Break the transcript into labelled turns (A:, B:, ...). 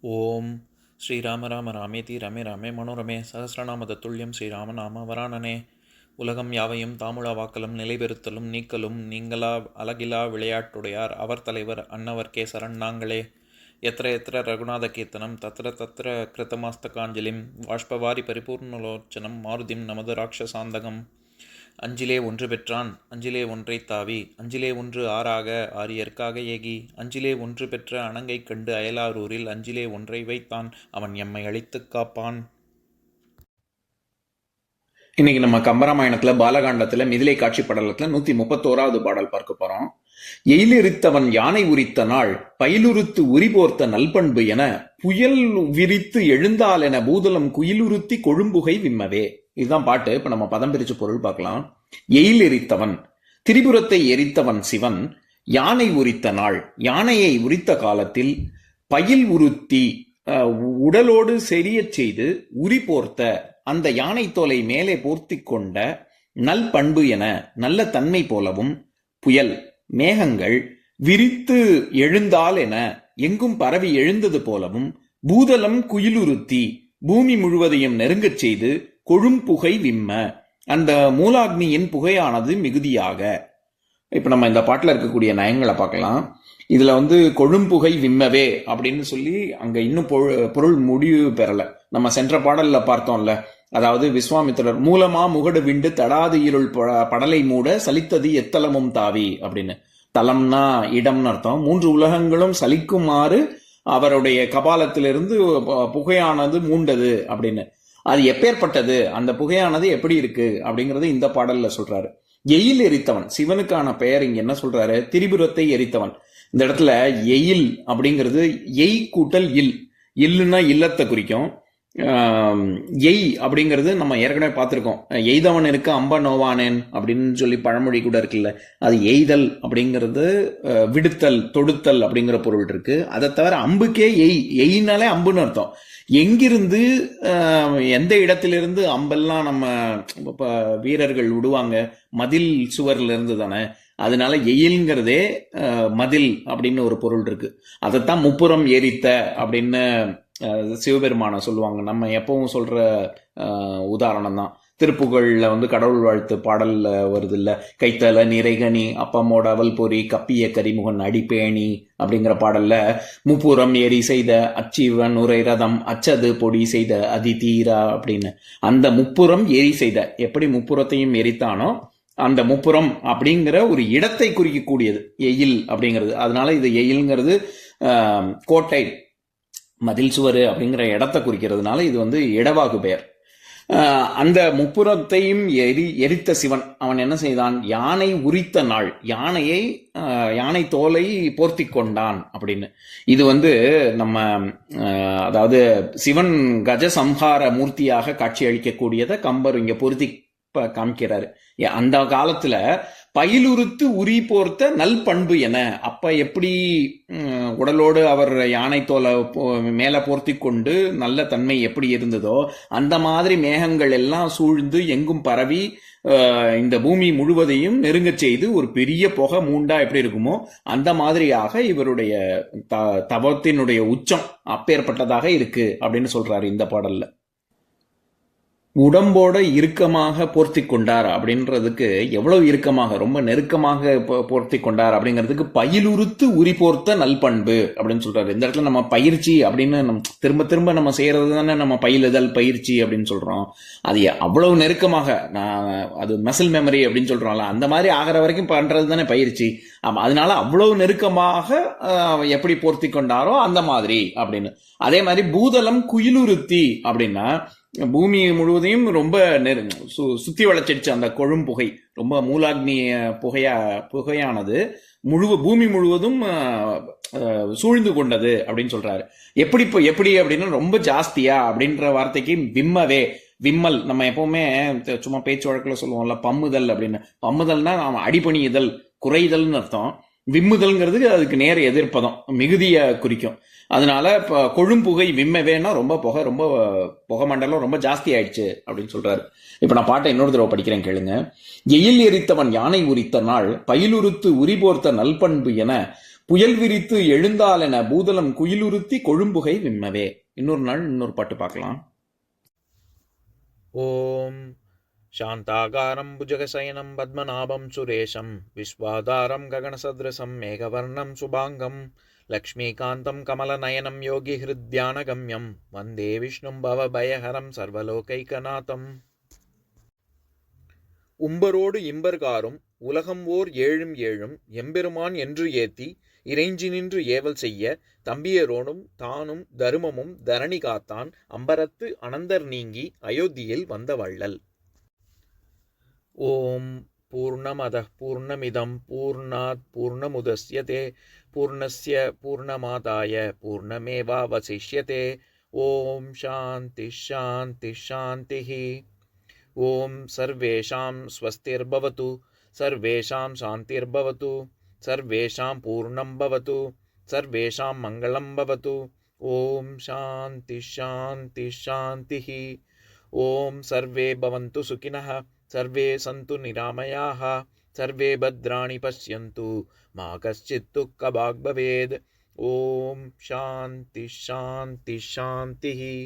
A: ஓம் ஸ்ரீராம ராம ராமேதி ரமே ராமே மனோரமே சகசிரநாம தத்துல்யம் ஸ்ரீராம நாம வராணனே. உலகம் யாவையும் தாமுழா வாக்கலும் நிலைபெறுத்தலும் நீக்கலும் நீங்களா அழகிலா விளையாட்டுடையார் அவர் தலைவர் அன்னவர் சரண் நாங்களே. எத்திர எத்திர ரகுநாத கீர்த்தனம் தத்திர தத்திர கிருத்தமாஸ்தகாஞ்சலிம் வாஷ்பவாரி பரிபூர்ணலோச்சனம் மாருதிம் நமது ராட்சசாந்தகம். அஞ்சிலே ஒன்று பெற்றான் அஞ்சிலே ஒன்றை தாவி அஞ்சிலே ஒன்று ஆறாக ஆரியர்க்காக ஏகி அஞ்சிலே ஒன்று பெற்ற அணங்கை கண்டு அயலாரூரில் அஞ்சிலே ஒன்றை வைத்தான் அவன் எம்மை அழித்துக் காப்பான்.
B: இன்னைக்கு நம்ம கம்பராமாயணத்துல பாலகாண்டத்துல மிதிலை காட்சி படலத்துல 131வது பாடல் பார்க்க போறோம். எயிலிருத்தவன் யானை உரித்த நாள் பயிலுறுத்து உரிபோர்த்த நல்பண்பு என புயல் விரித்து எழுந்தால் என பூதலம் குயிலுறுத்தி கொழும்புகை விம்மவே. இதுதான் பாட்டு. இப்ப நம்ம பதம் பிரிச்சு பொருள் பார்க்கலாம். எயில் எரித்தவன், திரிபுரத்தை எரித்தவன் சிவன். யானை உரித்த நாள், யானையை உரித்த காலத்தில் பயில் உறுத்தி உடலோடு செரியச் செய்து உரி போர்த்த, அந்த யானை தோலை மேலே போர்த்தி கொண்ட நல் பண்பு என நல்ல தன்மை போலவும், புயல் மேகங்கள் விரித்து எழுந்தால் என எங்கும் பரவி எழுந்தது போலவும், பூதலம் குயிலுறுத்தி பூமி முழுவதையும் நெருங்கச் செய்து கொழும்புகை விம்ம, அந்த மூலாக்னியின் புகையானது மிகுதியாக. இப்ப நம்ம இந்த பாட்டுல இருக்கக்கூடிய நயங்களை பார்க்கலாம். இதுல கொழும்புகை விம்மவே அப்படின்னு சொல்லி அங்க இன்னும் பொருள் முடிவு பெறல. நம்ம சென்ற பாடல்ல பார்த்தோம்ல, அதாவது விஸ்வாமித்திரர் மூலமா முகடு விண்டு தடாது இருள் படலை மூட சலித்தது எத்தலமும் தாவி அப்படின்னு. தலம்னா இடம்னு அர்த்தம். 3 உலகங்களும் சலிக்குமாறு அவருடைய கபாலத்திலிருந்து புகையானது மூண்டது அப்படின்னு. அது எப்பேற்பட்டது, அந்த புகையானது எப்படி இருக்கு அப்படிங்கறது இந்த பாடல்ல சொல்றாரு. எயில் எரித்தவன், சிவனுக்கான பெயர் இங்க என்ன சொல்றாரு, திரிபுரத்தை எரித்தவன். இந்த இடத்துல எயில் அப்படிங்கிறது எய் கூட்டல் இல். இல்லுன்னா இல்லத்தை குறிக்கும். எய் அப்படிங்கிறது நம்ம ஏற்கனவே பார்த்திருக்கோம். எய்தவன் இருக்க அம்ப நோவானேன் அப்படின்னு சொல்லி பழமொழி கூட இருக்குல்ல. அது எய்தல் அப்படிங்கிறது விடுத்தல் தொடுத்தல் அப்படிங்கிற பொருள் இருக்கு. அதை தவிர அம்புக்கே எய்னாலே அம்புன்னு அர்த்தம். எங்கிருந்து எந்த இடத்திலிருந்து அம்பெல்லாம் நம்ம வீரர்கள் விடுவாங்க, மதில் சுவர்ல இருந்து தானே. அதனால எயில்ங்கிறதே மதில் அப்படின்னு ஒரு பொருள் இருக்கு. அதைத்தான் முப்புறம் எரித்த அப்படின்னு சிவபெருமான சொல்லுவாங்க. நம்ம எப்பவும் சொல்ற உதாரணம் தான். திருப்புகழ்ல கடவுள் வாழ்த்து பாடல்ல வருது இல்ல, கைத்தல நிறைகனி அப்பமோட அவல் பொறி கப்பிய கரிமுகன் அடிப்பேணி அப்படிங்கிற பாடல்ல முப்புறம் எரி செய்த அச்சிவன் உரை ரதம் அச்சது பொடி செய்த அதி தீரா அப்படின்னு. அந்த முப்புறம் எரி செய்த, எப்படி முப்புறத்தையும் எரித்தானோ அந்த முப்புறம் அப்படிங்கிற ஒரு இடத்தை குறிக்கக்கூடியது எயில் அப்படிங்கிறது. அதனால இது எயில்ங்கிறது கோட்டை மதில் சுவர் அப்படிங்கிற இடத்தை குறிக்கிறதுனால இது இடவாகு பெயர். அந்த முப்புறத்தையும் எரித்த சிவன் அவன் என்ன செய்தான், யானை உரித்த நாள், யானை தோலை போர்த்தி கொண்டான் அப்படின்னு. இது நம்ம அதாவது சிவன் கஜ சம்ஹார மூர்த்தியாக காட்சி அளிக்கக்கூடியதை கம்பர் இங்க பொருத்தி காமிக்கிறாரு. அந்த காலத்துல பயிலுறுத்து உரி போர்த்த நல் பண்பு என, அப்ப எப்படி உடலோடு அவர் யானை தோலை மேல போர்த்தி கொண்டு நல்ல தன்மை எப்படி இருந்ததோ அந்த மாதிரி மேகங்கள் எல்லாம் சூழ்ந்து எங்கும் பரவி இந்த பூமி முழுவதையும் நெருங்க செய்து ஒரு பெரிய புகை மூண்டா எப்படி இருக்குமோ அந்த மாதிரியாக இவருடைய தவத்தினுடைய உச்சம் அப்பேற்பட்டதாக இருக்கு அப்படின்னு சொல்றாரு இந்த பாடல்ல. உடம்போட இறுக்கமாக போர்த்தி கொண்டார் அப்படின்றதுக்கு, எவ்வளவு இறுக்கமாக, ரொம்ப நெருக்கமாக போர்த்தி கொண்டார் அப்படிங்கிறதுக்கு பயிலுறுத்து உரி போர்த்த நல்பண்பு அப்படின்னு சொல்றாரு. இந்த இடத்துல நம்ம பயிற்சி அப்படின்னு திரும்ப திரும்ப நம்ம செய்யறது தானே நம்ம பயிலுதல் பயிற்சி அப்படின்னு சொல்றோம். அது அவ்வளவு நெருக்கமாக, அது மசில் மெமரி அப்படின்னு சொல்றோம்ல, அந்த மாதிரி ஆகிற வரைக்கும் பண்றது தானே பயிற்சி. அதனால அவ்வளவு நெருக்கமாக எப்படி போர்த்தி கொண்டாரோ அந்த மாதிரி அப்படின்னு. அதே மாதிரி பூதலம் குயிலுறுத்தி அப்படின்னா பூமி முழுவதையும் ரொம்ப சுத்தி வளைச்சிடுச்சு அந்த கொழும்புகை. ரொம்ப மூலாக்னி புகையானது பூமி முழுவதும் சூழ்ந்து கொண்டது அப்படின்னு சொல்றாரு. எப்படி அப்படின்னா ரொம்ப ஜாஸ்தியா அப்படின்ற வார்த்தைக்கு விம்மவே, விம்மல். நம்ம எப்பவுமே சும்மா பேச்சு வழக்குல சொல்லுவோம்ல பம்முதல் அப்படின்னு. பம்முதல்னா அடிபணியுதல் குறைதல்னு அர்த்தம். விம்முதல்ங்கிறது அதுக்கு நேர எதிர்ப்பதம், மிகுதிய குறிக்கும். அதனால கொழும்புகை விம்மவேன்னா ரொம்ப புகை மண்டலம் ரொம்ப ஜாஸ்தி ஆயிடுச்சு அப்படின்னு சொல்றாரு. இப்ப நான் பாட்டை இன்னொரு தடவை படிக்கிறேன் கேளுங்க. எயில் எரித்தவன் யானை உரித்த நாள் பயிலுறுத்து உரிபோர்த்த நல்பண்பு என புயல் விரித்து எழுந்தாலென பூதலம் குயிலுறுத்தி கொழும்புகை விம்மவே. இன்னொரு நாள் இன்னொரு பாட்டு பார்க்கலாம்.
A: ஓம் சாந்தாகாரம் புஜகசயனம் பத்மநாபம் சுரேஷம் விஸ்வாதாரம் ககனசத்ரசம் மேகவர்ணம் சுபாங்கம் லக்ஷ்மீகாந்தம் கமலநயனம் யோகி ஹிருத்யானகம்யம் வந்தே விஷ்ணும் பவபயஹரம் சர்வலோகைகநாதம். உம்பரோடு இம்பர்காரும் உலகம் ஓர் ஏழும் ஏழும் எம்பெருமான் என்று ஏத்தி இறைஞ்சி நின்று ஏவல் செய்ய தம்பியரோனும் தானும் தருமமும் தரணி காத்தான் அம்பரத்து அனந்தர் நீங்கி அயோத்தியில் வந்த வள்ளல். ஓம் பூர்ணமதః பூர்ணமிதம் பூர்ணாத் பூர்ணமுதஸ்யதே பூர்ணஸ்ய பூர்ணமாதாய பூர்ணமேவாவசிஷ்யதே. ஓம் சாந்தி சாந்தி சாந்திஹி. ஓம் சர்வேஷாம் ஸ்வஸ்திர்பவது சர்வேஷாம் சாந்திர்பவது சர்வேஷாம் பூர்ணம் பவது சர்வேஷாம் மங்களம் பவது. ஓம் சாந்தி சாந்தி சாந்திஹி. ஓம் சர்வே பவந்து சுகினः சர்வே சந்து நிராமயாः சர்வே பத்ராணி பஷ்யந்து மா கஷ்சித் துக்கபாக் பவேத். ஓம் சாந்தி சாந்தி சாந்திஹி.